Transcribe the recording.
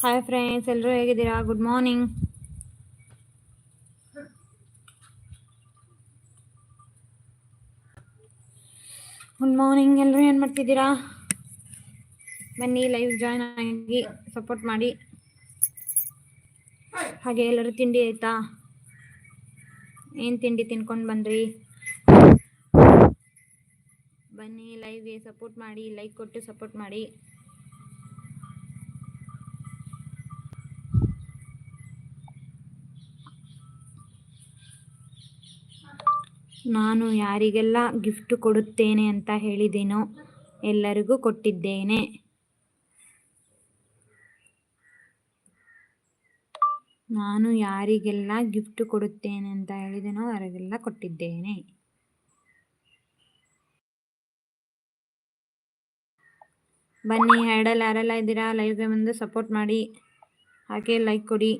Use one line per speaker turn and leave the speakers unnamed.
Hi friends, ಎಲ್ಲರೂ ಹೇಗಿದ್ದೀರಾ? Good morning. ಎಲ್ಲರೂ ಏನು ಮಾಡ್ತಿದ್ದೀರಾ? ಬನ್ನಿ, ಲೈವ್ ಜಾಯ್ನ್ ಆಗಿ ಸಪೋರ್ಟ್ ಮಾಡಿ. ಹಾಗೆ ಎಲ್ಲರೂ ತಿಂಡಿ ಆಯ್ತಾ? ಏನು ತಿಂಡಿ ತಿನ್ಕೊಂಡು ಬಂದ್ರಿ? ಬನ್ನಿ, ಲೈವ್ಗೆ ಸಪೋರ್ಟ್ ಮಾಡಿ, ಲೈಕ್ ಕೊಟ್ಟು ಸಪೋರ್ಟ್ ಮಾಡಿ. ನಾನು ಯಾರಿಗೆಲ್ಲ ಗಿಫ್ಟ್ ಕೊಡುತ್ತೇನೆ ಅಂತ ಹೇಳಿದ್ದೀನೋ ಎಲ್ಲರಿಗೂ ಕೊಟ್ಟಿದ್ದೇನೆ. ನಾನು ಯಾರಿಗೆಲ್ಲ ಗಿಫ್ಟ್ ಕೊಡುತ್ತೇನೆ ಅಂತ ಹೇಳಿದ್ದೀನೋ ಅವರಿಗೆಲ್ಲ ಕೊಟ್ಟಿದ್ದೇನೆ. ಬನ್ನಿ, ಹ್ಯಾಡಲ್ ಯಾರೆಲ್ಲ ಇದ್ದೀರಾ ಲೈವ್ಗೆ ಬಂದು ಸಪೋರ್ಟ್ ಮಾಡಿ, ಹಾಗೆ ಲೈಕ್ ಕೊಡಿ.